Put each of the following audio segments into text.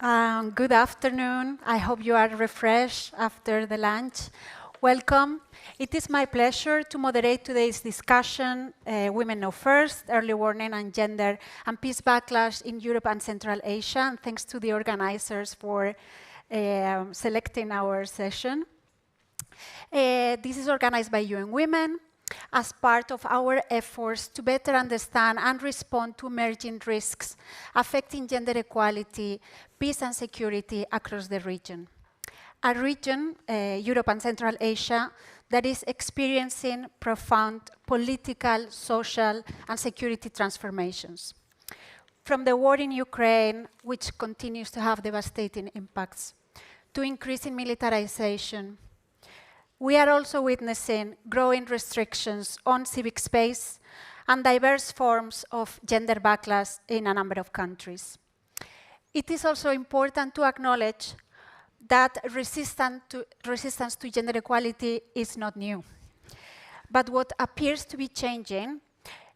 Good afternoon. I hope you are refreshed after the lunch. Welcome. It is my pleasure to moderate today's discussion, Women Know First, Early Warning and Gender and Peace Backlash in Europe and Central Asia. And thanks to the organizers for selecting our session. This is organized by UN Women as part of our efforts to better understand and respond to emerging risks affecting gender equality, peace and security across the region. A region, Europe and Central Asia, that is experiencing profound political, social, and security transformations. From the war in Ukraine, which continues to have devastating impacts, to increasing militarization, we are also witnessing growing restrictions on civic space and diverse forms of gender backlash in a number of countries. It is also important to acknowledge that resistance to gender equality is not new. But what appears to be changing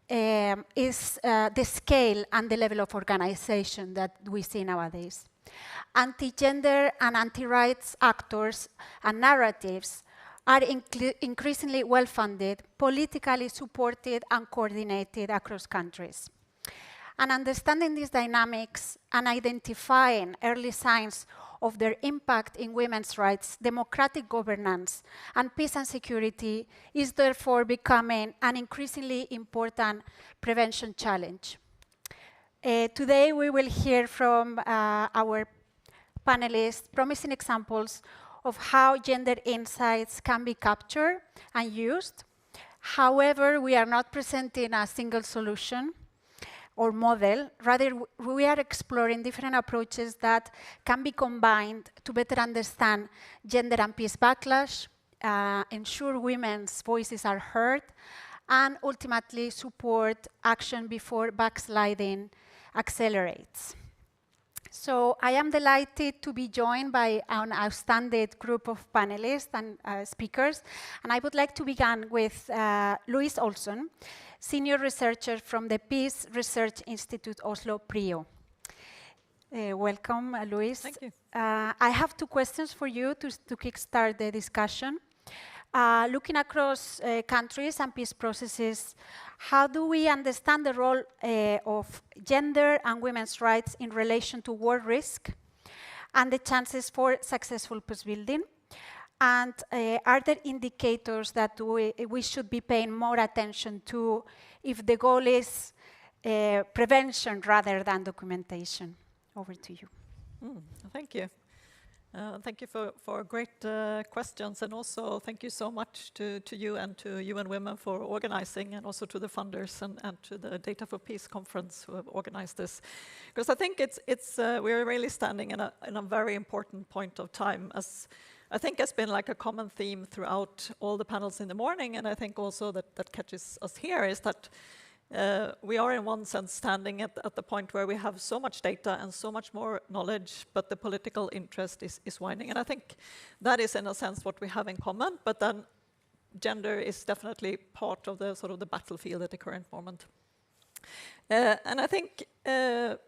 is the scale and the level of organization that we see nowadays. Anti-gender and anti-rights actors and narratives are increasingly well-funded, politically supported and coordinated across countries. And understanding these dynamics and identifying early signs of their impact in women's rights, democratic governance, and peace and security is therefore becoming an increasingly important prevention challenge. Today we will hear from our panelists promising examples of how gender insights can be captured and used. However, we are not presenting a single solution or model. Rather, we are exploring different approaches that can be combined to better understand gender and peace backlash, ensure women's voices are heard, and ultimately support action before backsliding accelerates. So I am delighted to be joined by an outstanding group of panelists and speakers. And I would like to begin with Louise Olson, senior researcher from the Peace Research Institute Oslo PRIO. Welcome, Louise. Thank you. I have two questions for you to kickstart the discussion. Looking across countries and peace processes, how do we understand the role of gender and women's rights in relation to war risk and the chances for successful peace building? And are there indicators that we should be paying more attention to if the goal is prevention rather than documentation? Over to you. Thank you. Thank you for great questions, and also thank you so much to you and to UN Women for organizing, and also to the funders and to the Data for Peace conference who have organized this. Because I think we're really standing in a very important point of time, as I think has been like a common theme throughout all the panels in the morning, and I think also that catches us here is that we are in one sense standing at the point where we have so much data and so much more knowledge, but the political interest is waning. And I think that is in a sense what we have in common, but then gender is definitely part of the sort of the battlefield at the current moment. And I think it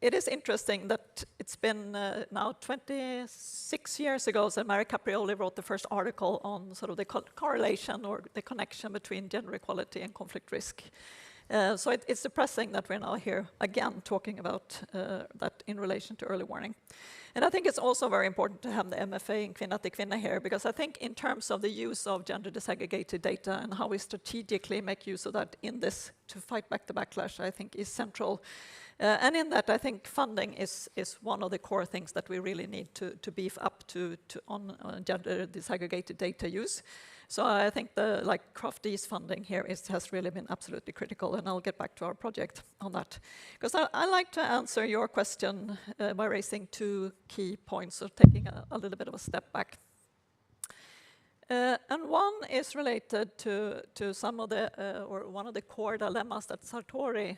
is interesting that it's been now 26 years ago that Mary Caprioli wrote the first article on sort of the correlation or the connection between gender equality and conflict risk. So it's depressing that we're now here again talking about that in relation to early warning. And I think it's also very important to have the MFA in Kvinna till Kvinna here, because I think in terms of the use of gender disaggregated data and how we strategically make use of that in this to fight back the backlash, I think is central. And in that, I think funding is one of the core things that we really need to beef up on gender disaggregated data use. So I think the CRAFTE's funding here has really been absolutely critical, and I'll get back to our project on that. Because I like to answer your question by raising two key points, or taking a little bit of a step back. And one is related to some of the, or one of the core dilemmas that Sartori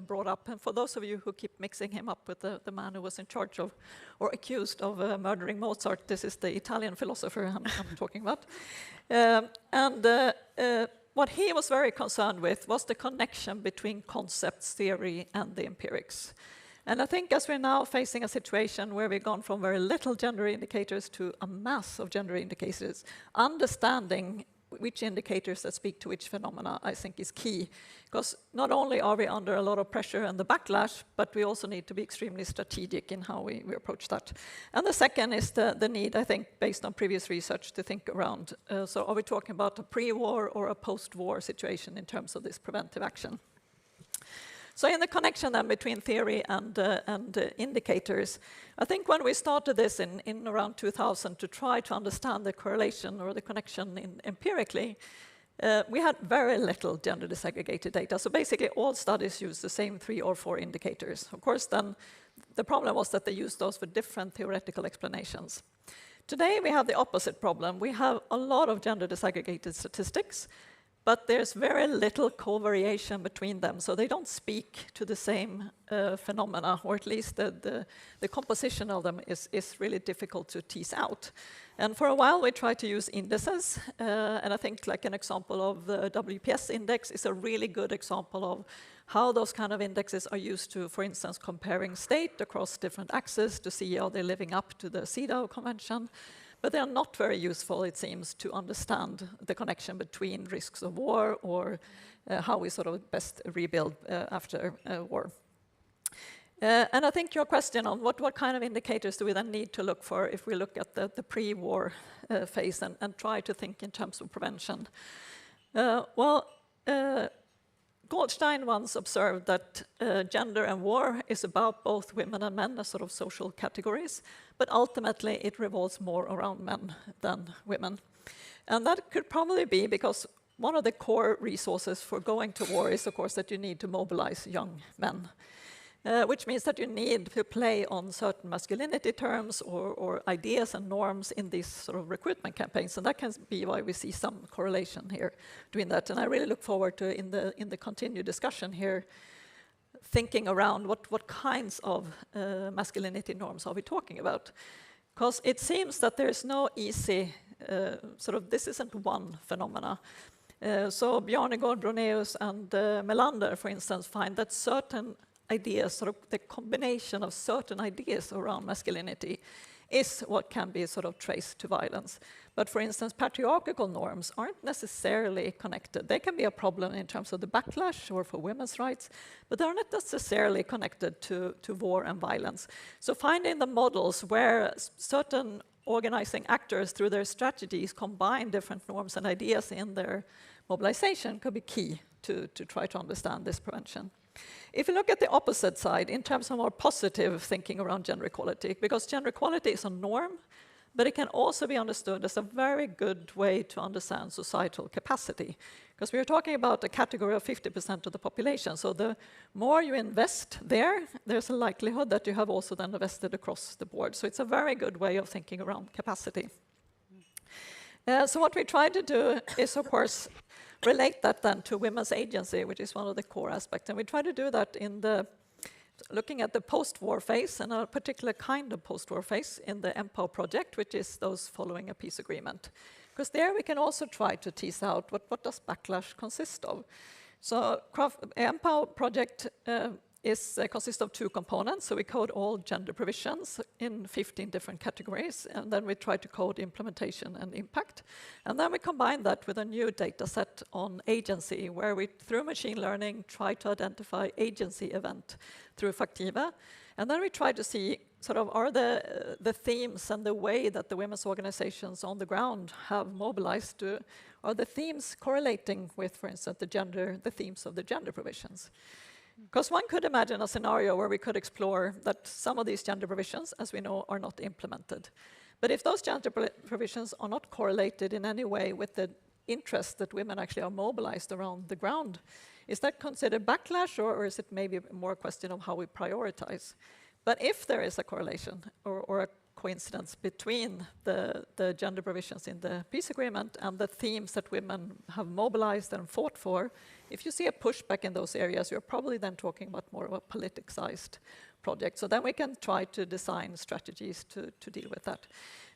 brought up. And for those of you who keep mixing him up with the man who was in charge of, or accused of murdering Mozart, this is the Italian philosopher I'm talking about. What he was very concerned with was the connection between concepts, theory, and the empirics. And I think as we're now facing a situation where we've gone from very little gender indicators to a mass of gender indicators, understanding which indicators that speak to which phenomena, I think, is key. Because not only are we under a lot of pressure and the backlash, but we also need to be extremely strategic in how we approach that. And the second is the need, I think, based on previous research, to think around, so are we talking about a pre-war or a post-war situation in terms of this preventive action? So in the connection then between theory and indicators, I think when we started this in around 2000 to try to understand the correlation or the connection empirically, we had very little gender disaggregated data. So basically all studies use the same 3 or 4 indicators. Of course, then the problem was that they used those for different theoretical explanations. Today we have the opposite problem. We have a lot of gender disaggregated statistics, but there's very little covariation between them, so they don't speak to the same phenomena, or at least the composition of them is really difficult to tease out. And for a while we tried to use indices, and I think like an example of the WPS index is a really good example of how those kind of indexes are used to, for instance, comparing state across different axes to see how they're living up to the CEDAW convention. But they are not very useful, it seems, to understand the connection between risks of war or how we sort of best rebuild after war. And I think your question on what kind of indicators do we then need to look for if we look at the pre-war phase and try to think in terms of prevention. Goldstein once observed that gender and war is about both women and men as sort of social categories, but ultimately it revolves more around men than women. And that could probably be because one of the core resources for going to war is, of course, that you need to mobilize young men. Which means that you need to play on certain masculinity terms or ideas and norms in these sort of recruitment campaigns, and that can be why we see some correlation here between that. And I really look forward to, in the continued discussion here, thinking around what kinds of masculinity norms are we talking about? Because it seems that there's no easy, this isn't one phenomena. So Bjarnegård, Broneus, and Melander, for instance, find that certain ideas, sort of the combination of certain ideas around masculinity is what can be sort of traced to violence. But for instance, patriarchal norms aren't necessarily connected. They can be a problem in terms of the backlash or for women's rights, but they're not necessarily connected to war and violence. So finding the models where certain organizing actors through their strategies combine different norms and ideas in their mobilization could be key to try to understand this prevention. If you look at the opposite side, in terms of more positive thinking around gender equality, because gender equality is a norm, but it can also be understood as a very good way to understand societal capacity. Because we are talking about a category of 50% of the population, so the more you invest there's a likelihood that you have also then invested across the board. So it's a very good way of thinking around capacity. So what we try to do is, of course, relate that then to women's agency, which is one of the core aspects. And we try to do that in looking at the post-war phase and a particular kind of post-war phase in the Empower project, which is those following a peace agreement. Because there we can also try to tease out what does backlash consist of. So Empower project consists of 2 components. So we code all gender provisions in 15 different categories, and then we try to code implementation and impact. And then we combine that with a new data set on agency, where we, through machine learning, try to identify agency event through Factiva. And then we try to see sort of are the themes and the way that the women's organizations on the ground have mobilized, are the themes correlating with, for instance, the themes of the gender provisions. Because one could imagine a scenario where we could explore that some of these gender provisions, as we know, are not implemented. But if those gender provisions are not correlated in any way with the interest that women actually are mobilized around the ground, is that considered backlash, or is it maybe more a question of how we prioritize? But if there is a correlation or a coincidence between the gender provisions in the peace agreement and the themes that women have mobilized and fought for, if you see a pushback in those areas, you're probably then talking about more of a politicized project. So then we can try to design strategies to deal with that.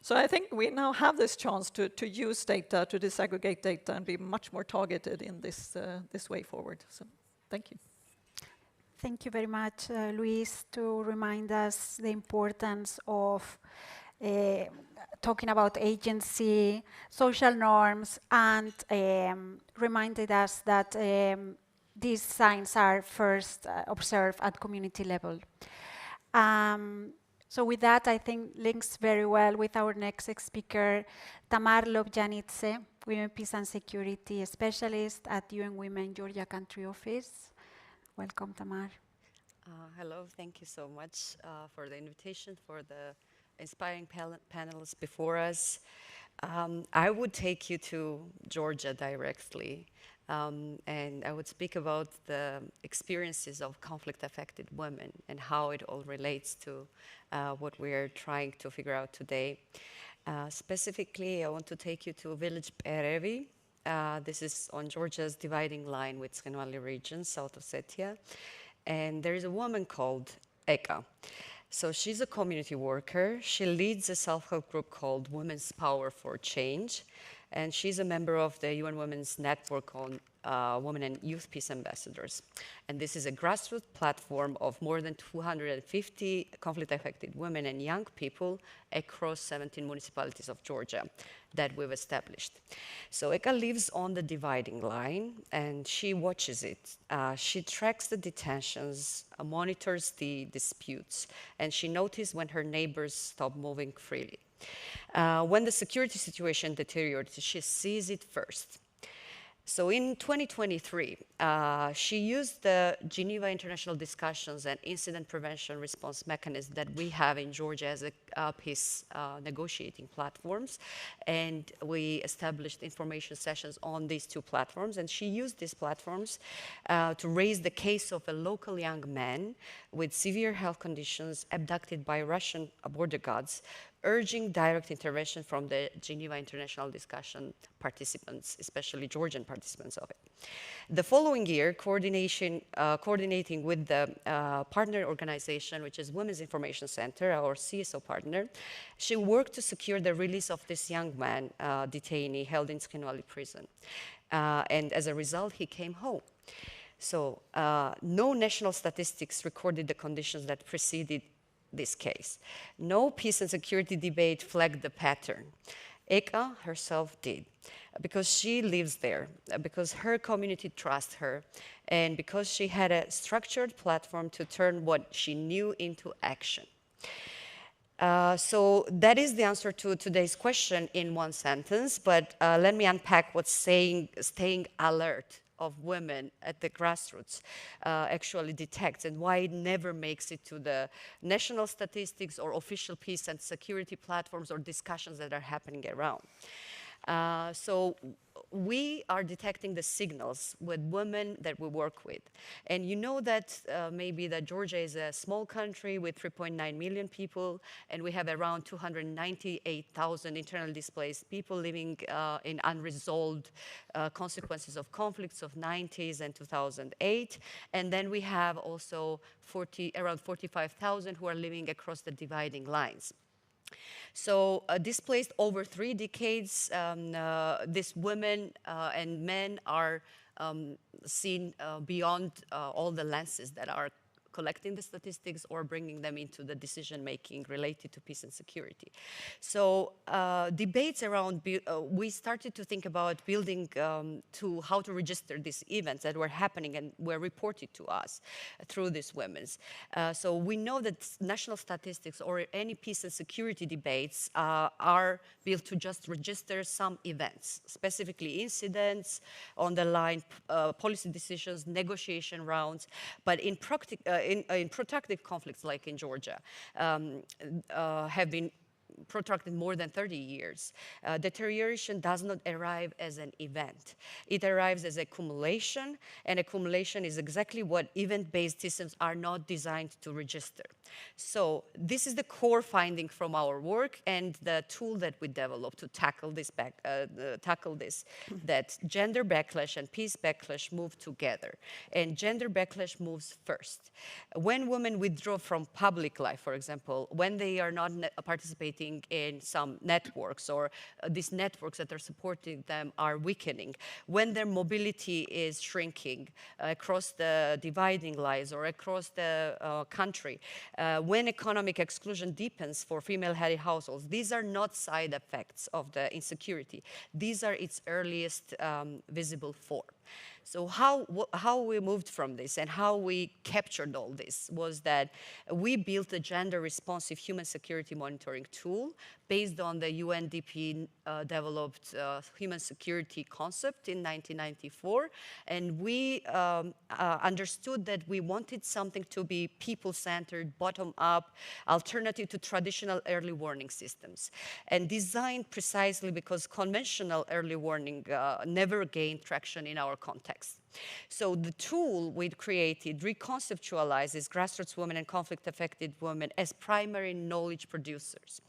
So I think we now have this chance to use data, to disaggregate data and be much more targeted in this way forward. So thank you. Thank you very much, Luis, to remind us the importance of uh, talking about agency, social norms, and reminded us that these signs are first observed at community level. So with that, I think links very well with our next speaker, Tamar Lobjanidze, Women, Peace and Security Specialist at UN Women Georgia Country Office. Welcome, Tamar. Hello, thank you so much for the invitation, for the inspiring panelists before us. I would take you to Georgia directly, and I would speak about the experiences of conflict-affected women and how it all relates to what we're trying to figure out today. Specifically, I want to take you to village Perevi. This is on Georgia's dividing line with Tskhinvali region, South Ossetia. And there is a woman called Eka. So she's a community worker. She leads a self-help group called Women's Power for Change. And she's a member of the UN Women's Network on Women and Youth Peace Ambassadors. And this is a grassroots platform of more than 250 conflict-affected women and young people across 17 municipalities of Georgia that we've established. So Eka lives on the dividing line, and she watches it. She tracks the detentions, monitors the disputes, and she notices when her neighbors stop moving freely. When the security situation deteriorates, she sees it first. So in 2023, she used the Geneva International Discussions and Incident Prevention Response Mechanism that we have in Georgia as a peace negotiating platforms. And we established information sessions on these two platforms. And she used these platforms to raise the case of a local young man with severe health conditions abducted by Russian border guards, urging direct intervention from the Geneva International Discussion participants, especially Georgian participants of it. The following year, coordinating with the partner organization, which is Women's Information Center, our CSO partner, she worked to secure the release of this young man, detainee, held in Tskhinvali prison. And as a result, he came home. So no national statistics recorded the conditions that preceded this case. No peace and security debate flagged the pattern. Eka herself did, because she lives there, because her community trusts her, and because she had a structured platform to turn what she knew into action. So that is the answer to today's question in one sentence, but let me unpack what staying alert of women at the grassroots actually detects, and why it never makes it to the national statistics or official peace and security platforms or discussions that are happening around. So we are detecting the signals with women that we work with. And you know that maybe that Georgia is a small country with 3.9 million people, and we have around 298,000 internally displaced people living in unresolved consequences of conflicts of 90s and 2008. And then we have also around 45,000 who are living across the dividing lines. So displaced over 3 decades, these women and men are seen beyond all the lenses that are collecting the statistics or bringing them into the decision-making related to peace and security. So debates around, we started to think about building to how to register these events that were happening and were reported to us through these women's. So we know that national statistics or any peace and security debates are built to just register some events, specifically incidents on the line, policy decisions, negotiation rounds, but in protracted conflicts like in Georgia have been protracted more than 30 years. Deterioration does not arrive as an event. It arrives as accumulation, and accumulation is exactly what event-based systems are not designed to register. So this is the core finding from our work and the tool that we developed to tackle this, that gender backlash and peace backlash move together. And gender backlash moves first. When women withdraw from public life, for example, when they are not participating working in some networks, or these networks that are supporting them are weakening, when their mobility is shrinking across the dividing lines or across the country, when economic exclusion deepens for female-headed households, these are not side effects of the insecurity. These are its earliest visible form. So how we moved from this and how we captured all this was that we built a gender-responsive human security monitoring tool based on the UNDP developed human security concept in 1994. And we understood that we wanted something to be people-centered, bottom-up, alternative to traditional early warning systems, and designed precisely because conventional early warning never gained traction in our context. So the tool we created reconceptualizes grassroots women and conflict-affected women as primary knowledge producers.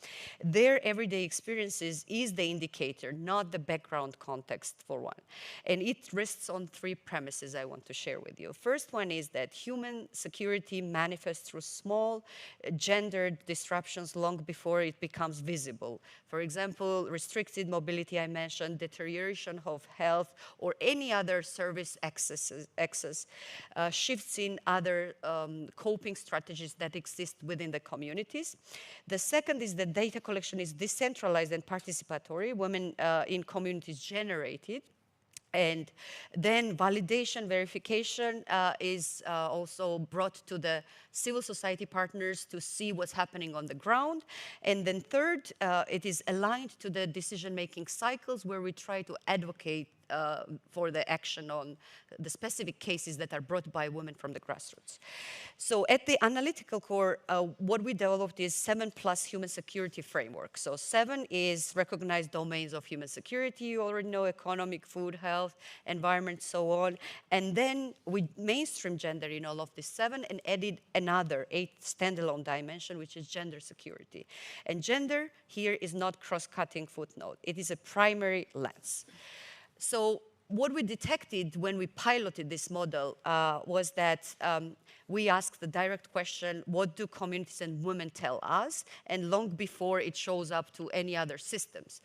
Their everyday experiences is the indicator, not the background context for one. And it rests on three premises I want to share with you. First one is that human security manifests through small gendered disruptions long before it becomes visible. For example, restricted mobility I mentioned, deterioration of health, or any other service access, shifts in other coping strategies that exist within the communities. The second is that data collection is decentralized and participatory. Women in communities generate it. And then validation, verification is also brought to the civil society partners to see what's happening on the ground. And then third, it is aligned to the decision-making cycles where we try to advocate for the action on the specific cases that are brought by women from the grassroots. So at the analytical core, what we developed is 7+ human security framework. So 7 is recognized domains of human security. You already know: economic, food, health, environment, so on. And then we mainstream gender in all of these 7 and added another 8 standalone dimension, which is gender security. And gender here is not cross-cutting footnote. It is a primary lens. So what we detected when we piloted this model was that we asked the direct question, what do communities and women tell us? And long before it shows up to any other systems.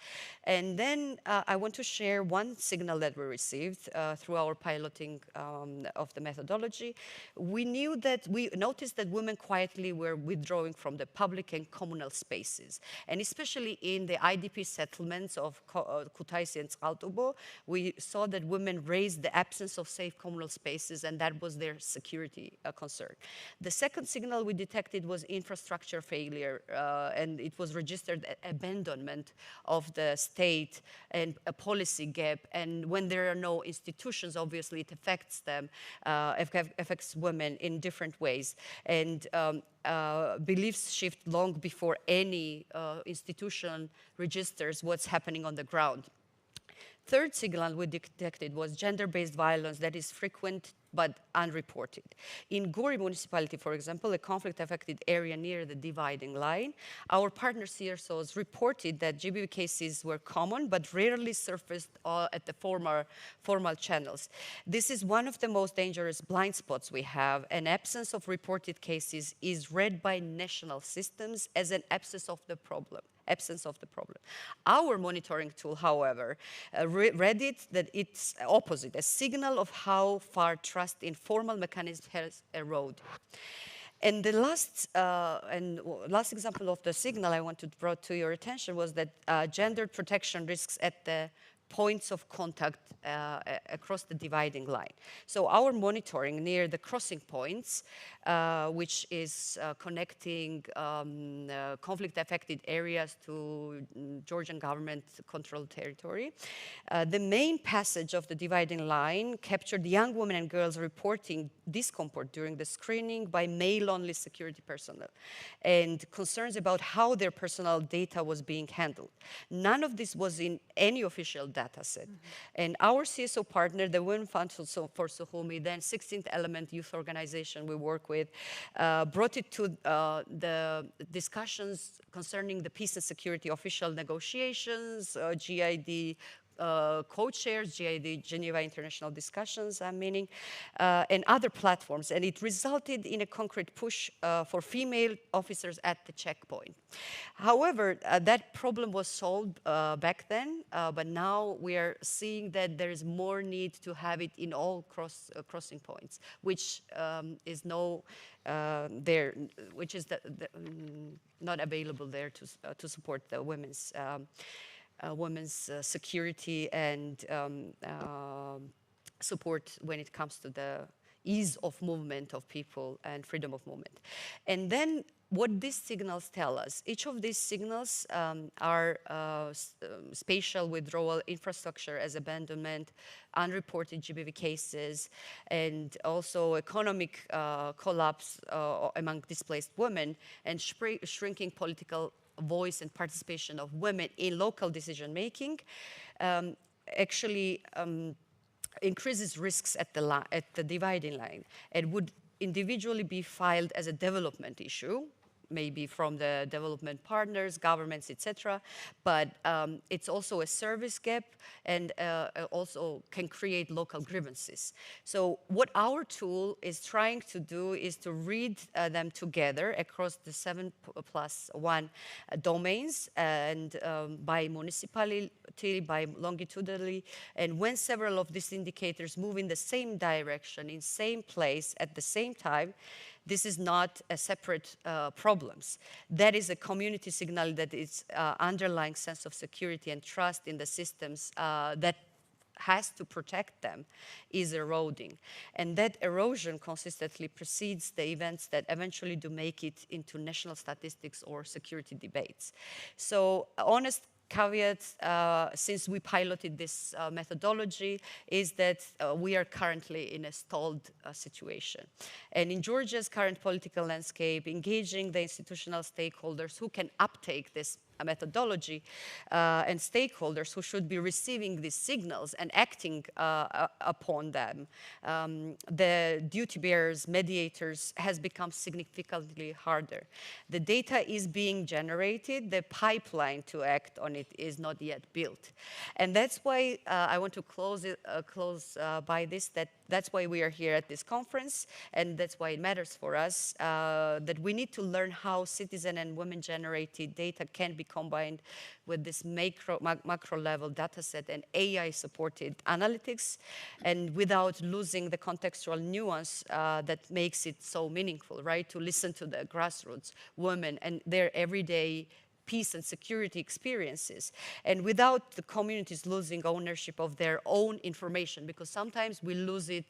And then I want to share one signal that we received through our piloting of the methodology. We noticed that women quietly were withdrawing from the public and communal spaces. And especially in the IDP settlements of Kutaisi and Skaltubo, we saw that women raised the absence of safe communal spaces, and that was their security concern. The second signal we detected was infrastructure failure, and it was registered abandonment of the state and a policy gap. And when there are no institutions, obviously it affects them, affects women in different ways. And beliefs shift long before any institution registers what's happening on the ground. Third signal we detected was gender-based violence that is frequent but unreported. In Gori municipality, for example, a conflict-affected area near the dividing line, our partner CSOs reported that GBV cases were common but rarely surfaced at the formal channels. This is one of the most dangerous blind spots we have. An absence of reported cases is read by national systems as an absence of the problem. Our monitoring tool, however, read it that it's opposite, a signal of how far trust in formal mechanisms has eroded. And the last example of the signal I want to draw to your attention was that gender protection risks at the points of contact across the dividing line. So our monitoring near the crossing points, which is connecting conflict-affected areas to Georgian government-controlled territory. The main passage of the dividing line captured young women and girls reporting discomfort during the screening by male-only security personnel and concerns about how their personal data was being handled. None of this was in any official data set. And our CSO partner, the Women Fund for Sukhumi, then 16th Element Youth Organization we work with, brought it to the discussions concerning the peace and security official negotiations, GID, co-chairs GID, Geneva International Discussions, meaning, and other platforms. And it resulted in a concrete push for female officers at the checkpoint. However, that problem was solved back then, but now we are seeing that there is more need to have it in all crossing points, which is not available there to support the women's security and support when it comes to the ease of movement of people and freedom of movement. And then what these signals tell us, each of these signals are spatial withdrawal, infrastructure as abandonment, unreported GBV cases, and also economic collapse among displaced women, and shrinking political voice and participation of women in local decision making, actually increases risks at the dividing line, and would individually be filed as a development issue, maybe from the development partners, governments, etc. But it's also a service gap, and also can create local grievances. So what our tool is trying to do is to read them together across the 7+1 domains, and by municipality, by longitudinally. And when several of these indicators move in the same direction, in same place, at the same time, this is not a separate problems. That is a community signal that is underlying sense of security and trust in the systems that has to protect them is eroding. And that erosion consistently precedes the events that eventually do make it into national statistics or security debates. So honest caveat, since we piloted this methodology, is that we are currently in a stalled situation. And in Georgia's current political landscape, engaging the institutional stakeholders who can uptake this methodology and stakeholders who should be receiving these signals and acting upon them, the duty bearers, mediators, has become significantly harder. The data is being generated, the pipeline to act on it is not yet built. And that's why I want to close by this, that's why we are here at this conference, and that's why it matters for us, that we need to learn how citizen and women-generated data can be combined with this macro level data set and AI-supported analytics, and without losing the contextual nuance that makes it so meaningful, right? To listen to the grassroots women and their everyday peace and security experiences, and without the communities losing ownership of their own information, because sometimes we lose it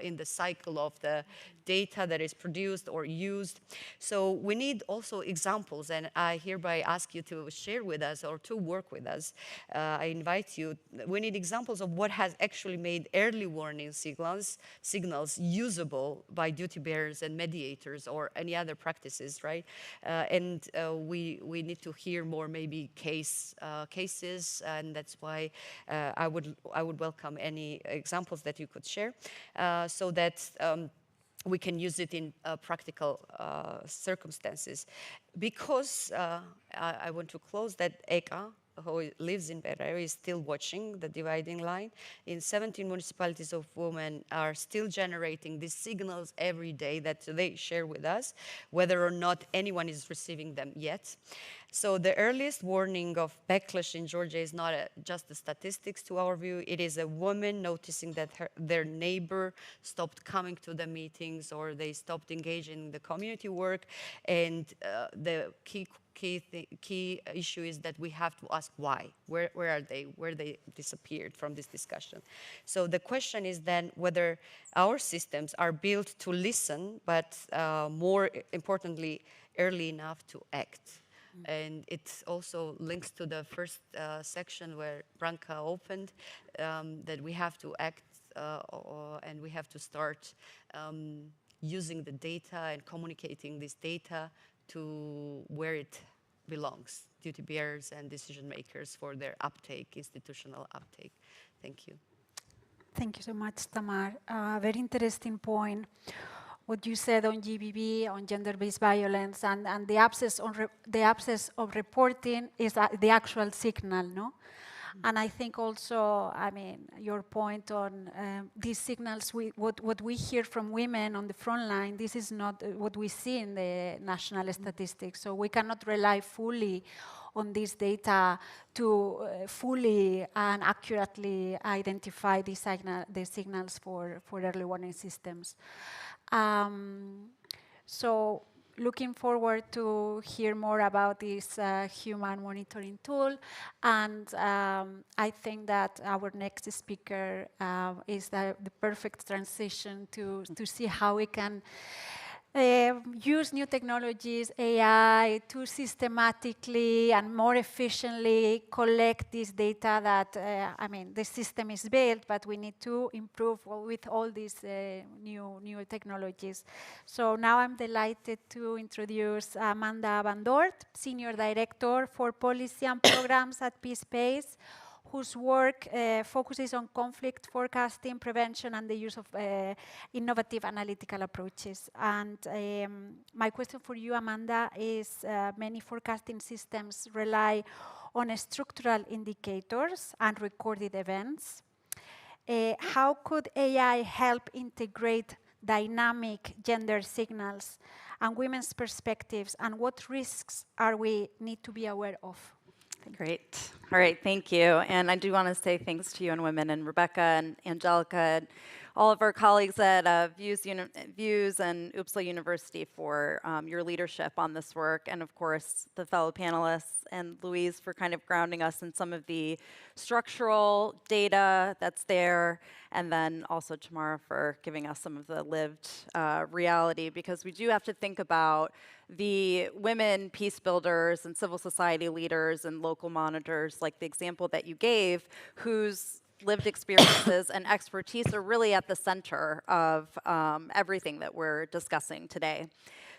in the cycle of the data that is produced or used. So we need also examples, and I hereby ask you to share with us or to work with us. I invite you. We need examples of what has actually made early warning signals usable by duty bearers and mediators or any other practices, right? And we need to hear more maybe cases, and that's why I would welcome any examples that you could share, so that we can use it in practical circumstances. Because I want to close that Eka, who lives in Beira, is still watching the dividing line. In 17 municipalities of women are still generating these signals every day that they share with us, whether or not anyone is receiving them yet. So the earliest warning of backlash in Georgia is not just the statistics to our view. It is a woman noticing that their neighbor stopped coming to the meetings, or they stopped engaging in the community work. And the key issue is that we have to ask why. Where are they? Where they disappeared from this discussion? So the question is then whether our systems are built to listen, but more importantly, early enough to act. And it also links to the first section where Branka opened, that we have to act and we have to start using the data and communicating this data to where it belongs, duty bearers and decision makers for their uptake, institutional uptake. Thank you. Thank you so much, Tamar. Very interesting point. What you said on GBV, on gender-based violence, and the absence of reporting is the actual signal, no? And I think also, I mean, your point on these signals, what we hear from women on the front line, this is not what we see in the national statistics. So we cannot rely fully on this data to fully and accurately identify the signals for early warning systems. So looking forward to hear more about this human monitoring tool. And I think that our next speaker is the perfect transition to see how we can use new technologies, AI, to systematically and more efficiently collect this data that, I mean, the system is built, but we need to improve with all these new technologies. So now I'm delighted to introduce Amanda Van Dort, Senior Director for Policy and Programs at PSpace, whose work focuses on conflict forecasting, prevention, and the use of innovative analytical approaches. And my question for you, Amanda, is many forecasting systems rely on structural indicators and recorded events. How could AI help integrate dynamic gender signals and women's perspectives, and what risks are we need to be aware of? Great. All right, thank you. And I do want to say thanks to UN Women and Rebecca and Angelica and all of our colleagues at Views and Uppsala University for your leadership on this work, and of course the fellow panelists and Louise for kind of grounding us in some of the structural data that's there, and then also Tamara for giving us some of the lived reality, because we do have to think about the women peace builders and civil society leaders and local monitors, like the example that you gave, whose lived experiences and expertise are really at the center of everything that we're discussing today.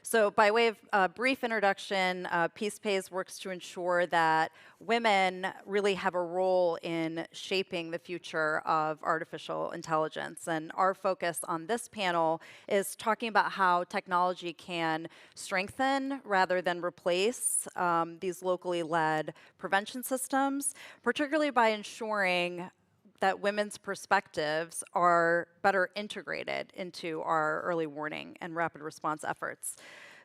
So by way of a brief introduction, PSpace works to ensure that women really have a role in shaping the future of artificial intelligence. And our focus on this panel is talking about how technology can strengthen rather than replace these locally led prevention systems, particularly by ensuring that women's perspectives are better integrated into our early warning and rapid response efforts.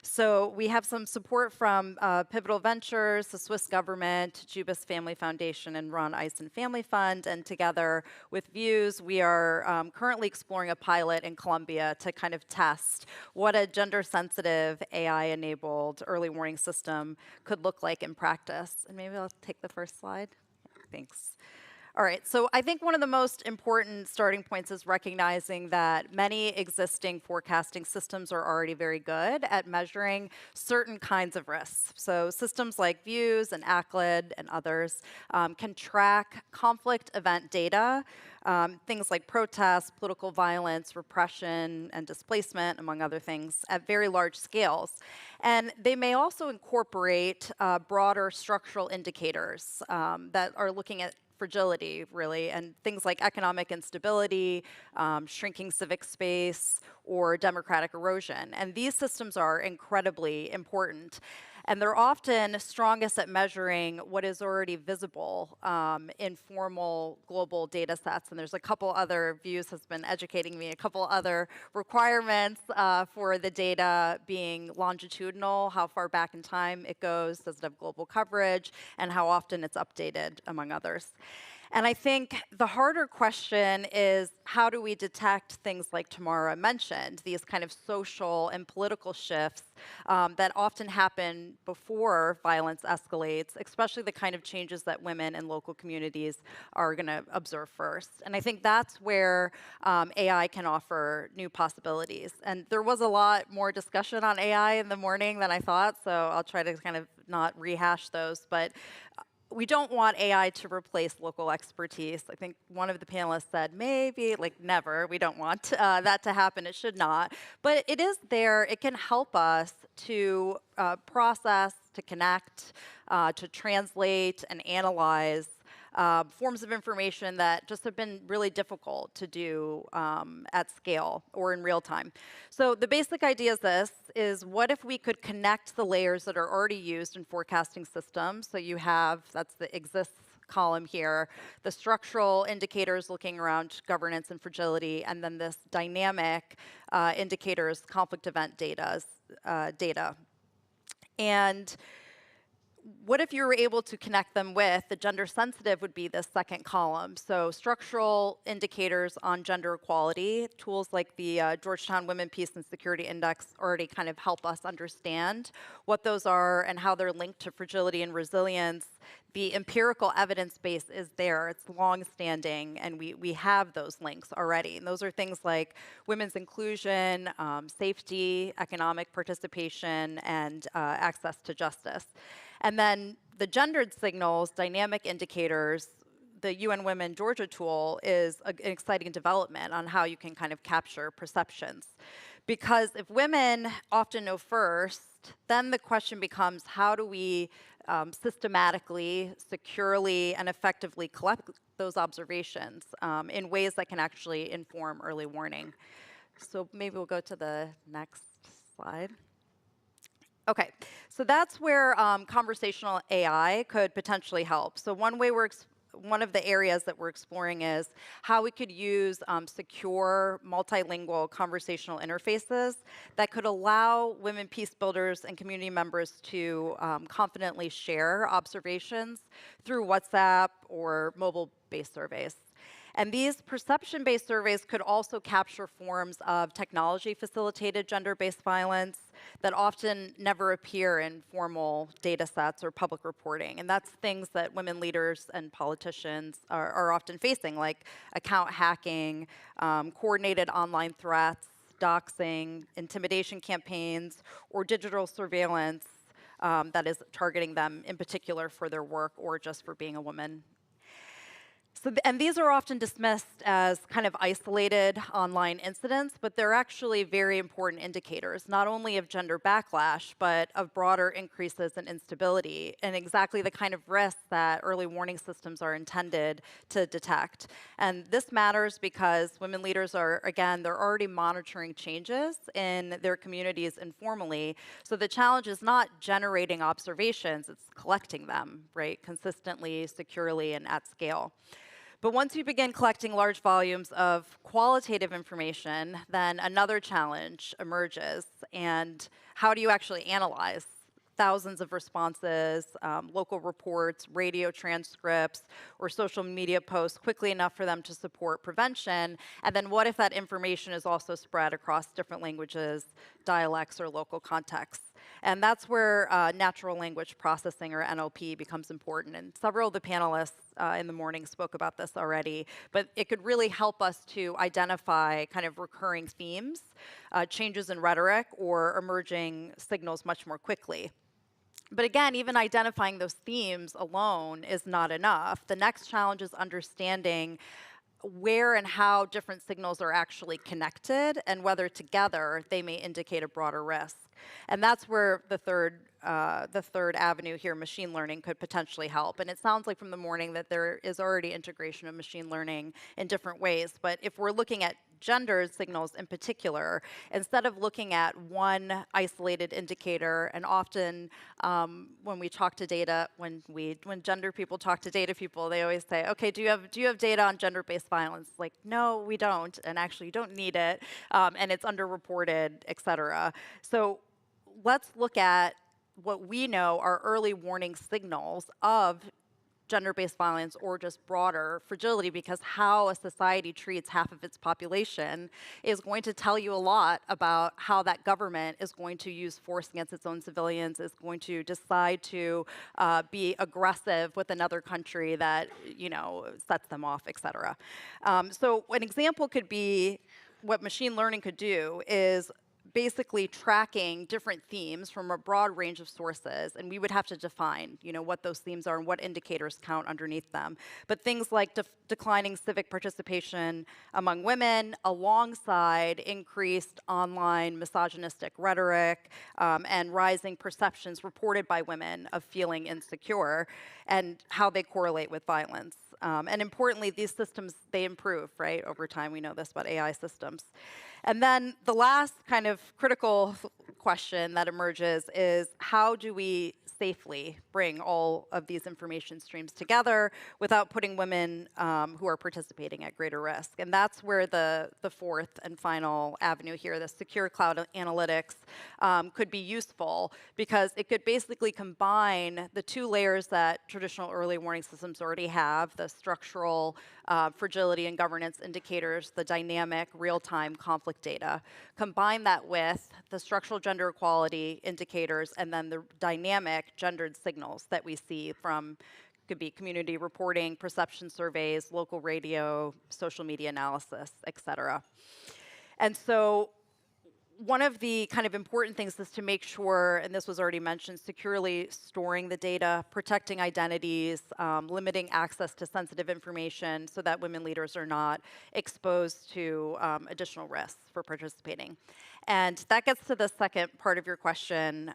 So we have some support from Pivotal Ventures, the Swiss government, Jubis Family Foundation, and Ron Eisen Family Fund. And together with Views, we are currently exploring a pilot in Colombia to kind of test what a gender-sensitive, AI-enabled early warning system could look like in practice. And maybe I'll take the first slide. Thanks. All right, so I think one of the most important starting points is recognizing that many existing forecasting systems are already very good at measuring certain kinds of risks. So systems like Views and ACLID and others can track conflict event data, things like protests, political violence, repression, and displacement, among other things, at very large scales. And they may also incorporate broader structural indicators that are looking at fragility, really, and things like economic instability, shrinking civic space, or democratic erosion. And these systems are incredibly important. And they're often strongest at measuring what is already visible in formal global data sets. And there's a couple other, Views has been educating me, a couple other requirements for the data being longitudinal, how far back in time it goes, does it have global coverage, and how often it's updated, among others. And I think the harder question is, how do we detect things like Tamara mentioned, these kind of social and political shifts that often happen before violence escalates, especially the kind of changes that women and local communities are going to observe first. And I think that's where AI can offer new possibilities. And there was a lot more discussion on AI in the morning than I thought, so I'll try to kind of not rehash those. But we don't want AI to replace local expertise. I think one of the panelists said maybe, like never. We don't want that to happen. It should not. But it is there. It can help us to process, to connect, to translate and analyze forms of information that just have been really difficult to do at scale or in real time. So the basic idea is this, is what if we could connect the layers that are already used in forecasting systems? So you have, that's the exists column here, the structural indicators looking around governance and fragility, and then this dynamic indicators, conflict event data. And what if you were able to connect them with, the gender sensitive would be the second column. So structural indicators on gender equality, tools like the Georgetown Women, Peace and Security Index already kind of help us understand what those are and how they're linked to fragility and resilience. The empirical evidence base is there, it's long-standing, and we have those links already. And those are things like women's inclusion, safety, economic participation, and access to justice. And then the gendered signals, dynamic indicators, the UN Women Georgia tool is an exciting development on how you can kind of capture perceptions. Because if women often know first, then the question becomes, how do we systematically, securely, and effectively collect those observations in ways that can actually inform early warning? So maybe we'll go to the next slide. Okay, so that's where conversational AI could potentially help. So one of the areas that we're exploring is how we could use secure, multilingual conversational interfaces that could allow women peace builders and community members to confidently share observations through WhatsApp or mobile-based surveys. And these perception-based surveys could also capture forms of technology-facilitated gender-based violence that often never appear in formal data sets or public reporting. And that's things that women leaders and politicians are often facing, like account hacking, coordinated online threats, doxing, intimidation campaigns, or digital surveillance that is targeting them in particular for their work or just for being a woman. So, and these are often dismissed as kind of isolated online incidents, but they're actually very important indicators, not only of gender backlash, but of broader increases in instability and exactly the kind of risks that early warning systems are intended to detect. And this matters because women leaders are, again, they're already monitoring changes in their communities informally. So the challenge is not generating observations, it's collecting them, right, consistently, securely, and at scale. But once you begin collecting large volumes of qualitative information, then another challenge emerges. And how do you actually analyze thousands of responses, local reports, radio transcripts, or social media posts quickly enough for them to support prevention? And then what if that information is also spread across different languages, dialects, or local contexts? And that's where natural language processing, or NLP, becomes important. And several of the panelists in the morning spoke about this already. But it could really help us to identify kind of recurring themes, changes in rhetoric, or emerging signals much more quickly. But again, even identifying those themes alone is not enough. The next challenge is understanding where and how different signals are actually connected and whether together they may indicate a broader risk. And that's where the third avenue here, machine learning, could potentially help. And it sounds like from the morning that there is already integration of machine learning in different ways. But if we're looking at gender signals in particular, instead of looking at one isolated indicator, and often when we talk to data, when gender people talk to data people, they always say, okay, do you have data on gender-based violence? Like, no, we don't, and actually you don't need it, and it's underreported, et cetera. So let's look at what we know are early warning signals of gender-based violence or just broader fragility, because how a society treats half of its population is going to tell you a lot about how that government is going to use force against its own civilians, is going to decide to be aggressive with another country that, you know, sets them off, et cetera. So an example could be what machine learning could do is basically tracking different themes from a broad range of sources, and we would have to define, you know, what those themes are and what indicators count underneath them. But things like declining civic participation among women, alongside increased online misogynistic rhetoric and rising perceptions reported by women of feeling insecure, and how they correlate with violence. And importantly, these systems, they improve, right, over time. We know this about AI systems. And then the last kind of critical question that emerges is, how do we safely bring all of these information streams together without putting women who are participating at greater risk. And that's where the fourth and final avenue here, the secure cloud analytics, could be useful, because it could basically combine the two layers that traditional early warning systems already have, the structural fragility and governance indicators, the dynamic real-time conflict data. Combine that with the structural gender equality indicators and then the dynamic gendered signals that we see from, could be community reporting, perception surveys, local radio, social media analysis, et cetera. And so one of the kind of important things is to make sure, and this was already mentioned, securely storing the data, protecting identities, limiting access to sensitive information so that women leaders are not exposed to additional risks for participating. And that gets to the second part of your question,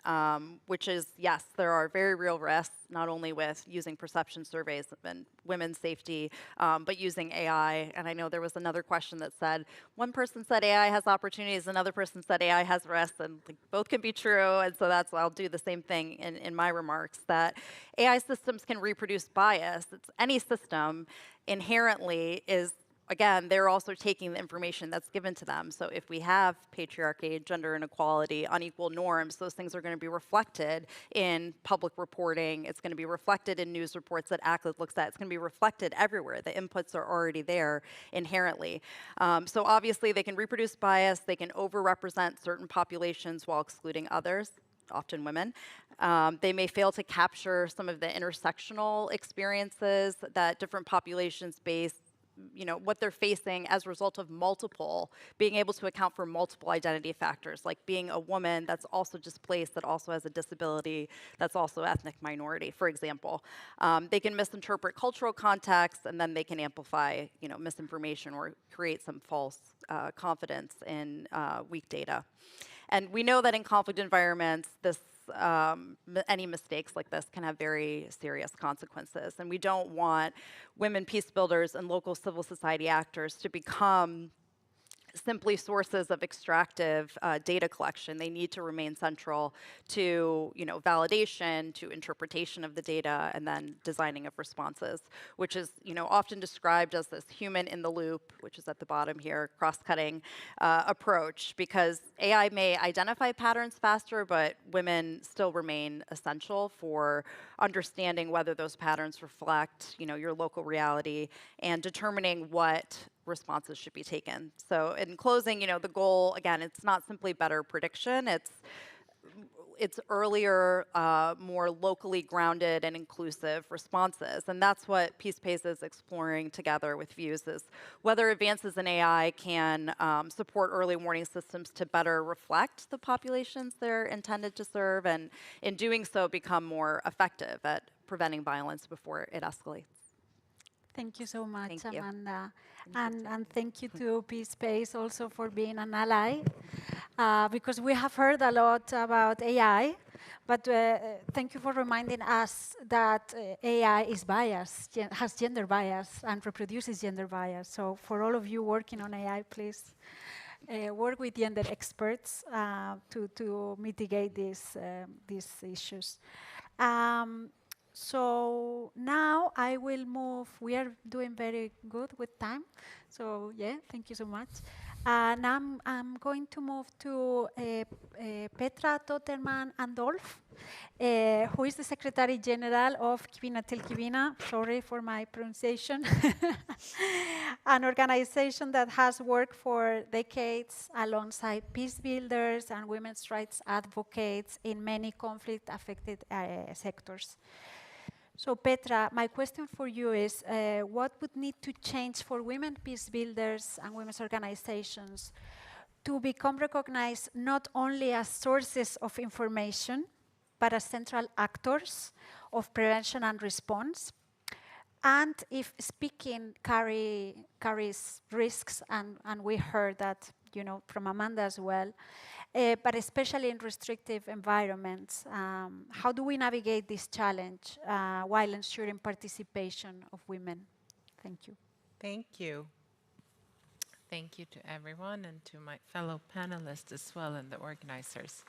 which is, yes, there are very real risks, not only with using perception surveys and women's safety, but using AI. And I know there was another question that said, one person said AI has opportunities, another person said AI has risks, and like, both can be true. And so that's why I'll do the same thing in my remarks, that AI systems can reproduce bias. It's any system inherently is, again, they're also taking the information that's given to them. So if we have patriarchy, gender inequality, unequal norms, those things are going to be reflected in public reporting. It's going to be reflected in news reports that ACLED looks at. It's going to be reflected everywhere. The inputs are already there inherently. So obviously, they can reproduce bias. They can overrepresent certain populations while excluding others, often women. They may fail to capture some of the intersectional experiences that different populations face, what they're facing as a result of being able to account for multiple identity factors, like being a woman that's also displaced, that also has a disability, that's also ethnic minority, for example. They can misinterpret cultural context, and then they can amplify, misinformation or create some false confidence in weak data. And we know that in conflict environments, any mistakes like this can have very serious consequences. And we don't want women peace builders and local civil society actors to become simply sources of extractive data collection. They need to remain central to, validation, to interpretation of the data, and then designing of responses, which is, often described as this human in the loop, which is at the bottom here, cross-cutting approach, because AI may identify patterns faster, but women still remain essential for understanding whether those patterns reflect, your local reality and determining what responses should be taken. So in closing, the goal, again, it's not simply better prediction, it's earlier, more locally grounded and inclusive responses. And that's what PeacePace is exploring together with Views, is whether advances in AI can support early warning systems to better reflect the populations they're intended to serve, and in doing so become more effective at preventing violence before it escalates. Thank you so much, Thank you. Amanda. And thank you to PeacePace also for being an ally, because we have heard a lot about AI, but thank you for reminding us that AI is biased, has gender bias, and reproduces gender bias. So for all of you working on AI, please work with gender experts to mitigate these issues. So now I will move. We are doing very good with time. So yeah, thank you so much. Now I'm going to move to Petra Totterman-Andolf, who is the Secretary General of Kivina Till Kivina. Sorry for my pronunciation. An organization that has worked for decades alongside peace builders and women's rights advocates in many conflict-affected sectors. So Petra, my question for you is, what would need to change for women peace builders and women's organizations to become recognized not only as sources of information, but as central actors of prevention and response? And if speaking carries risks, and we heard that, from Amanda as well, but especially in restrictive environments, how do we navigate this challenge while ensuring participation of women? Thank you. Thank you. Thank you to everyone and to my fellow panelists as well and the organizers.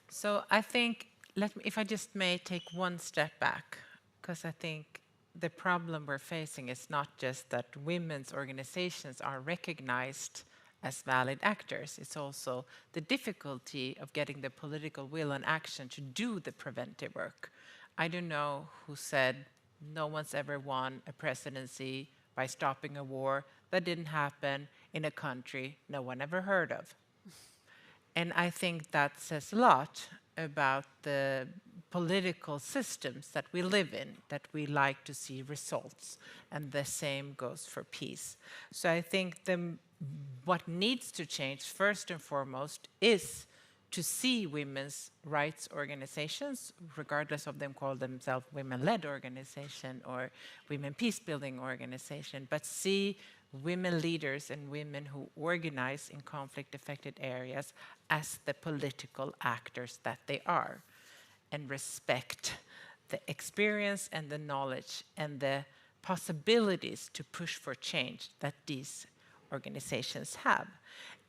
So I think if I just may take one step back, because I think the problem we're facing is not just that women's organizations are recognized as valid actors, it's also the difficulty of getting the political will and action to do the preventive work. I don't know who said no one's ever won a presidency by stopping a war that didn't happen in a country no one ever heard of. And I think that says a lot about the political systems that we live in, that we like to see results. And the same goes for peace. So I think what needs to change first and foremost is to see women's rights organizations, regardless of them call themselves women-led organization or women peace-building organization, but see women leaders and women who organize in conflict-affected areas as the political actors that they are, and respect the experience and the knowledge and the possibilities to push for change that these organizations have.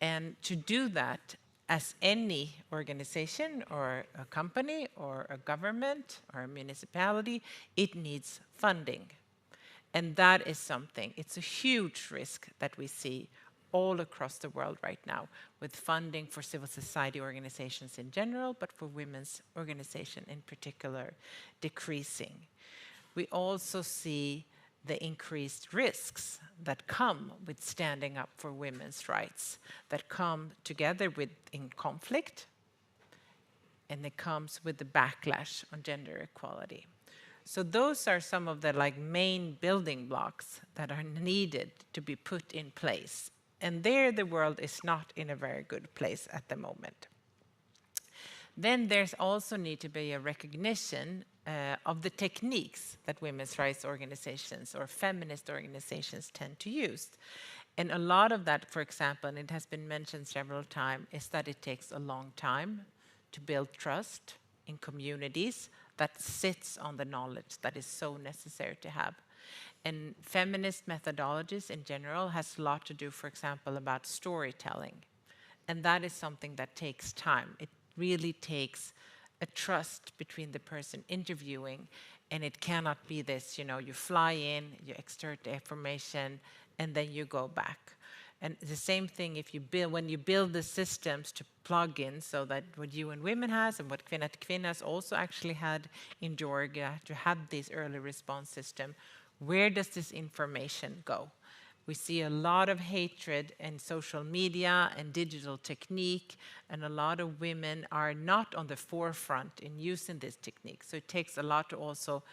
And to do that, as any organization or a company or a government or a municipality, it needs funding. And that is something, it's a huge risk that we see all across the world right now, with funding for civil society organizations in general, but for women's organization in particular, decreasing. We also see the increased risks that come with standing up for women's rights, that come together with in conflict, and it comes with the backlash on gender equality. So those are some of the main building blocks that are needed to be put in place. And there the world is not in a very good place at the moment. Then there's also need to be a recognition of the techniques that women's rights organizations or feminist organizations tend to use. And a lot of that, for example, and it has been mentioned several times, is that it takes a long time to build trust in communities that sits on the knowledge that is so necessary to have. And feminist methodologies in general has a lot to do, for example, about storytelling. And that is something that takes time. It really takes a trust between the person interviewing, and it cannot be this, you fly in, you extract the information, and then you go back. And the same thing when you build the systems to plug in, so that what UN Women has and what Kvinna till Kvinna has also actually had in Georgia to have this early response system, where does this information go? We see a lot of hatred in social media and digital technique, and a lot of women are not on the forefront in using this technique. So it takes a lot to also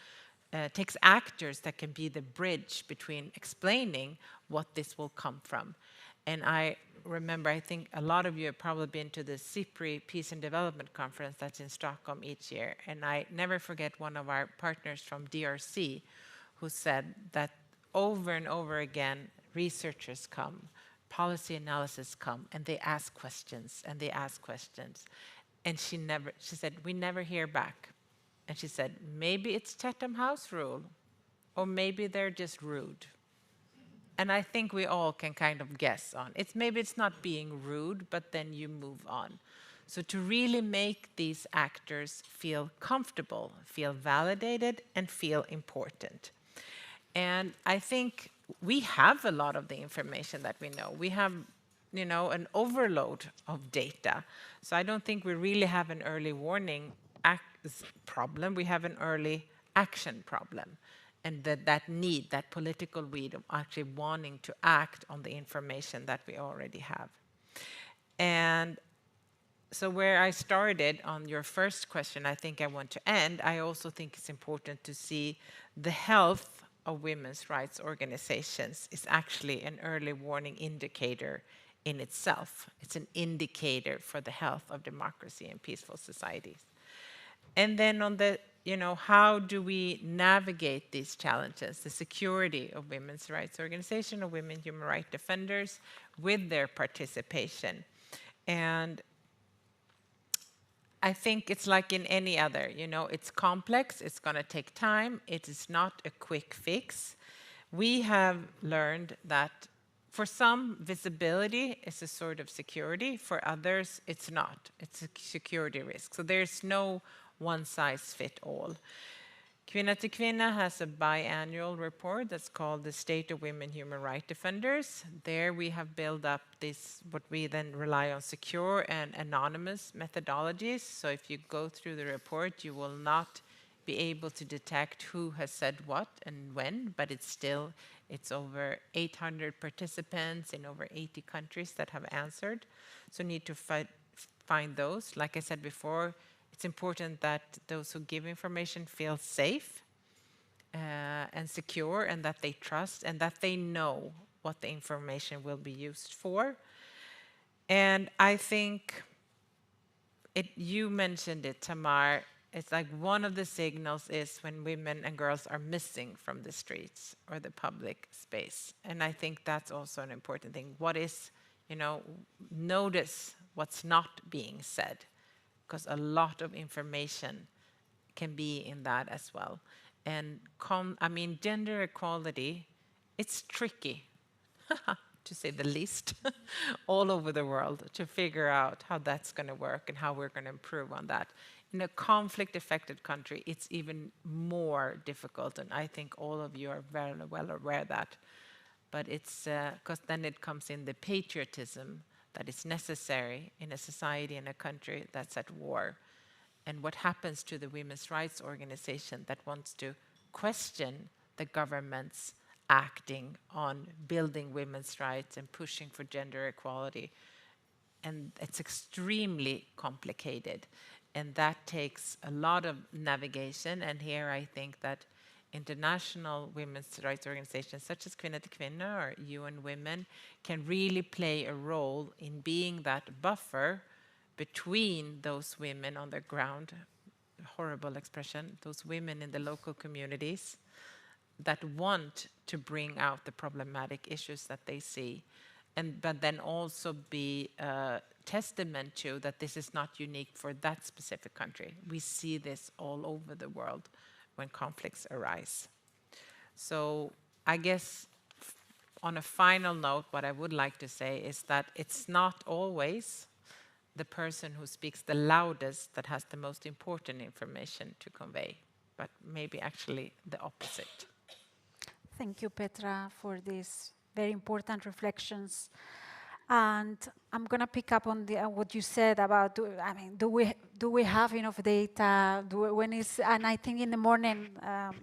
takes actors that can be the bridge between explaining what this will come from. And I remember, I think a lot of you have probably been to the CIPRI Peace and Development Conference that's in Stockholm each year. And I never forget one of our partners from DRC who said that over and over again, researchers come, policy analysis come, and they ask questions, and they ask questions. And she said, we never hear back. And she said, maybe it's Chatham House rule, or maybe they're just rude. And I think we all can kind of guess on. Maybe it's not being rude, but then you move on. So to really make these actors feel comfortable, feel validated, and feel important. And I think we have a lot of the information that we know. We have, an overload of data. So I don't think we really have an early warning problem. We have an early action problem. And that political need of actually wanting to act on the information that we already have. And so where I started on your first question, I think I want to end. I also think it's important to see the health of women's rights organizations is actually an early warning indicator in itself. It's an indicator for the health of democracy and peaceful societies. And then on the, how do we navigate these challenges, the security of women's rights organizations, of women human rights defenders with their participation. And I think it's like in any other, it's complex, it's going to take time, it is not a quick fix. We have learned that for some, visibility is a sort of security. For others, it's not. It's a security risk. So there's no one-size-fits-all. Kvinna till Kvinna has a biannual report that's called the State of Women Human Rights Defenders. There we have built up this, what we then rely on, secure and anonymous methodologies. So if you go through the report, you will not be able to detect who has said what and when, but it's over 800 participants in over 80 countries that have answered. So need to find those. Like I said before, it's important that those who give information feel safe and secure, and that they trust, and that they know what the information will be used for. And I think you mentioned it, Tamar. It's like one of the signals is when women and girls are missing from the streets or the public space. And I think that's also an important thing. What is, notice what's not being said, because a lot of information can be in that as well. And gender equality, it's tricky, to say the least, all over the world to figure out how that's going to work and how we're going to improve on that. In a conflict-affected country, it's even more difficult, and I think all of you are very well aware of that. But it's because then it comes in the patriotism that is necessary in a society, in a country that's at war. And what happens to the women's rights organization that wants to question the government's acting on building women's rights and pushing for gender equality. And it's extremely complicated. And that takes a lot of navigation. And here I think that international women's rights organizations such as Kvinna till Kvinna or UN Women can really play a role in being that buffer between those women on the ground, horrible expression, those women in the local communities that want to bring out the problematic issues that they see, but then also be a testament to that this is not unique for that specific country. We see this all over the world when conflicts arise. So I guess on a final note, what I would like to say is that it's not always the person who speaks the loudest that has the most important information to convey, but maybe actually the opposite. Thank you, Petra, for these very important reflections. And I'm going to pick up on what you said about, do we have enough data? And I think in the morning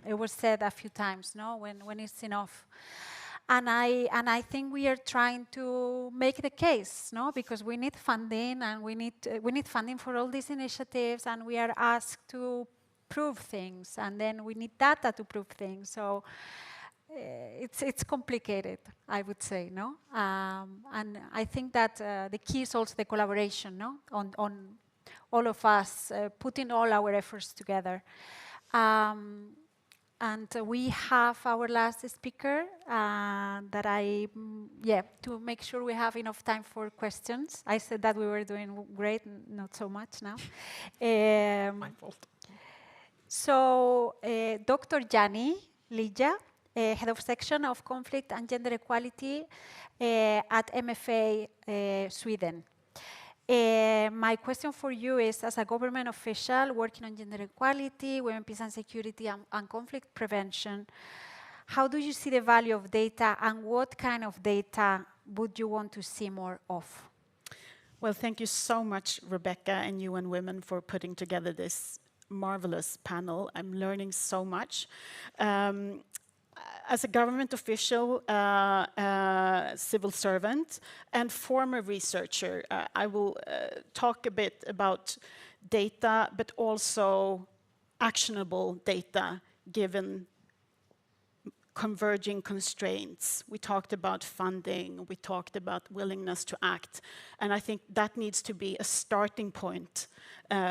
it was said a few times, no, when it's enough. And I think we are trying to make the case, no, because we need funding, and we need funding for all these initiatives, and we are asked to prove things, and then we need data to prove things. So it's complicated, I would say, no? And I think that the key is also the collaboration, no? On all of us putting all our efforts together. And we have our last speaker to make sure we have enough time for questions. I said that we were doing great, not so much now. My fault. So Dr. Jani Lija, Head of Section of Conflict and Gender Equality at MFA Sweden. My question for you is, as a government official working on gender equality, women, peace and security, and conflict prevention, how do you see the value of data, and what kind of data would you want to see more of? Well, thank you so much, Rebecca and UN Women, for putting together this marvelous panel. I'm learning so much. As a government official, civil servant, and former researcher, I will talk a bit about data, but also actionable data given converging constraints. We talked about funding, we talked about willingness to act, and I think that needs to be a starting point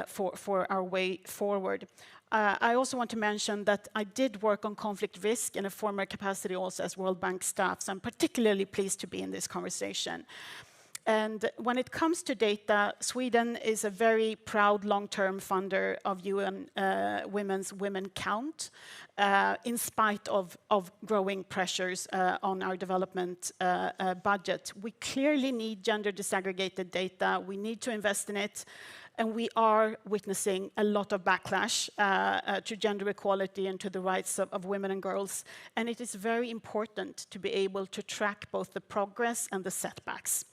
for our way forward. I also want to mention that I did work on conflict risk in a former capacity also as World Bank staff, so I'm particularly pleased to be in this conversation. And when it comes to data, Sweden is a very proud long-term funder of UN Women's Women Count, in spite of growing pressures on our development budget. We clearly need gender disaggregated data. We need to invest in it. And we are witnessing a lot of backlash to gender equality and to the rights of women and girls. And it is very important to be able to track both the progress and the setbacks.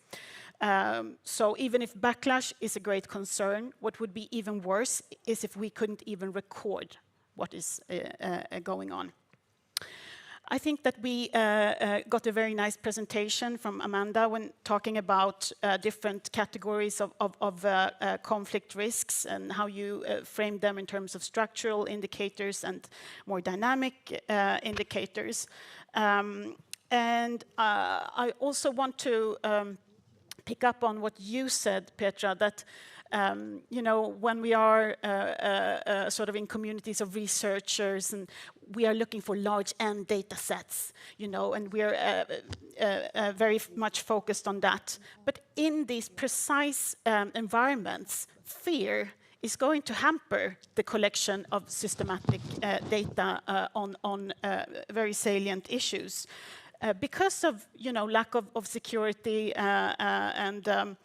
So even if backlash is a great concern, what would be even worse is if we couldn't even record what is going on. I think that we got a very nice presentation from Amanda when talking about different categories of conflict risks and how you frame them in terms of structural indicators and more dynamic indicators. And I also want to pick up on what you said, Petra, that you know, when we are sort of in communities of researchers and we are looking for large N data sets, you know, and we are very much focused on that. But in these precise environments, fear is going to hamper the collection of systematic data on very salient issues. Because of, you know, lack of security and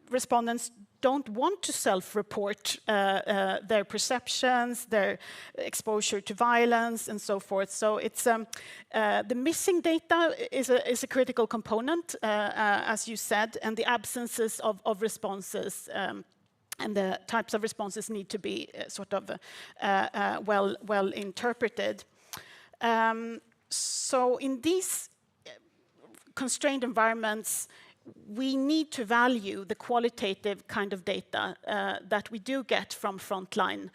respondents don't want to self-report their perceptions, their exposure to violence, and so forth. So it's the missing data is a critical component, as you said, and the absences of responses and the types of responses need to be sort of well interpreted. So in these constrained environments, we need to value the qualitative kind of data that we do get from frontline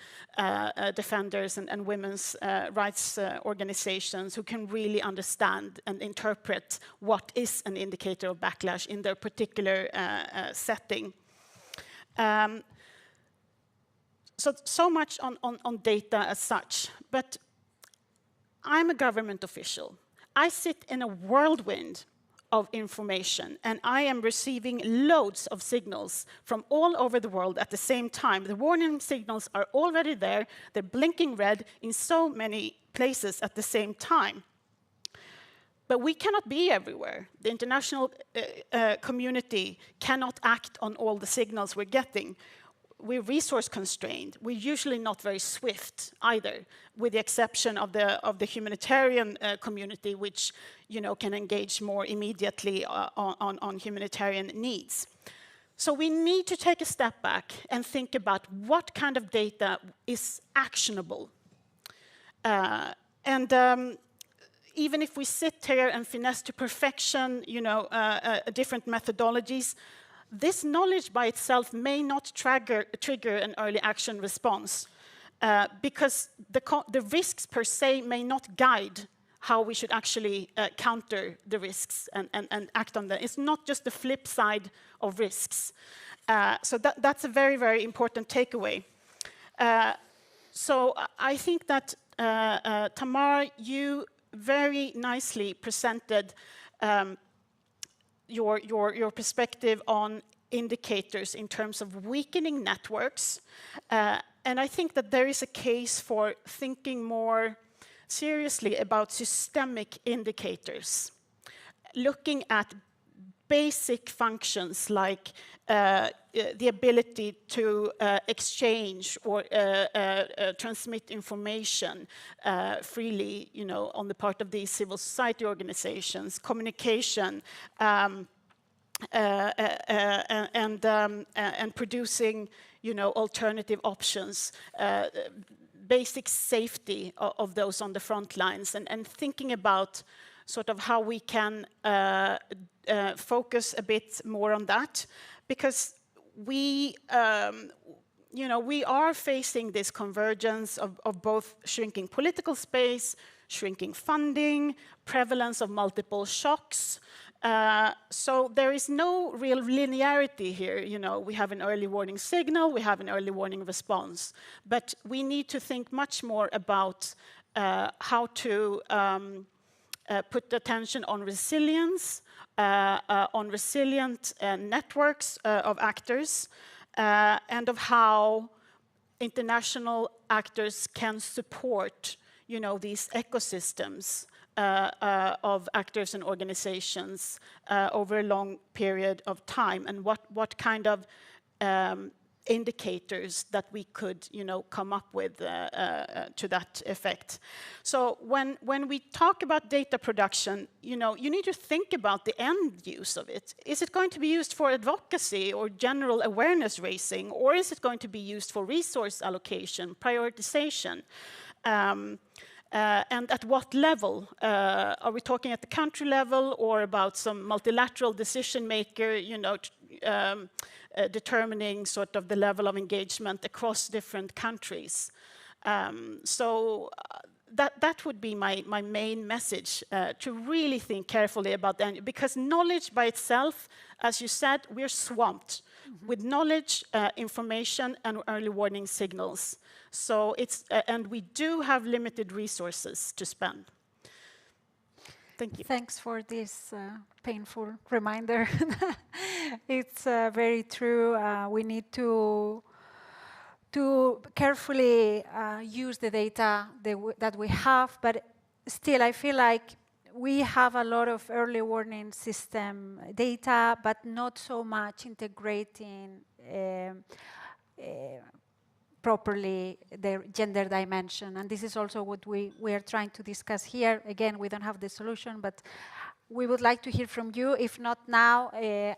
defenders and women's rights organizations who can really understand and interpret what is an indicator of backlash in their particular setting. So much on data as such, but I'm a government official. I sit in a whirlwind of information, and I am receiving loads of signals from all over the world at the same time. The warning signals are already there. They're blinking red in so many places at the same time. But we cannot be everywhere. The international community cannot act on all the signals we're getting. We're resource constrained. We're usually not very swift either, with the exception of the humanitarian community, which, you know, can engage more immediately on humanitarian needs. So we need to take a step back and think about what kind of data is actionable. Even if we sit here and finesse to perfection, you know, different methodologies, this knowledge by itself may not trigger an early action response because the risks per se may not guide how we should actually counter the risks and act on them. It's not just the flip side of risks. So that's a very, very important takeaway. So I think that, Tamar, you very nicely presented your perspective on indicators in terms of weakening networks. And I think that there is a case for thinking more seriously about systemic indicators, looking at basic functions like the ability to exchange or transmit information freely, you know, on the part of these civil society organizations, communication, and producing, you know, alternative options, basic safety of those on the front lines, and thinking about sort of how we can focus a bit more on that, because we, you know, we are facing this convergence of both shrinking political space, shrinking funding, prevalence of multiple shocks. So there is no real linearity here. You know, we have an early warning signal, we have an early warning response, but we need to think much more about how to put attention on resilience, on resilient networks of actors and of how international actors can support, these ecosystems of actors and organizations over a long period of time, and what kind of indicators that we could, come up with to that effect. So when we talk about data production, you need to think about the end use of it. Is it going to be used for advocacy or general awareness raising, or is it going to be used for resource allocation, prioritization? And at what level? Are we talking at the country level or about some multilateral decision maker, determining sort of the level of engagement across different countries? So that would be my main message, to really think carefully about that. Because knowledge by itself, as you said, we're swamped with knowledge, information, and early warning signals. So it's, and we do have limited resources to spend. Thank you. Thanks for this painful reminder. It's very true. We need to carefully use the data that we have, but still I feel like we have a lot of early warning system data, but not so much integrating properly the gender dimension. And this is also what we are trying to discuss here. Again, we don't have the solution, but we would like to hear from you, if not now,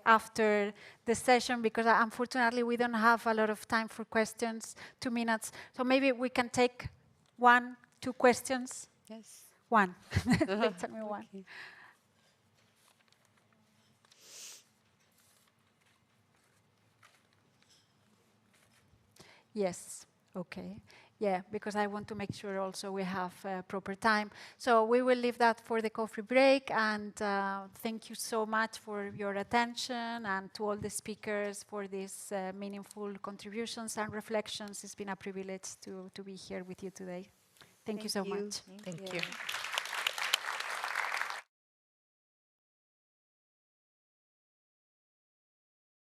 after the session, because unfortunately we don't have a lot of time for questions, 2 minutes. So maybe we can take 1, 2 questions. Yes. 1. Please tell me 1. Okay. Yes, okay. Yeah, because I want to make sure also we have proper time. So we will leave that for the coffee break, and thank you so much for your attention, and to all the speakers for these meaningful contributions and reflections. It's been a privilege to be here with you today. Thank you so much. Thank you.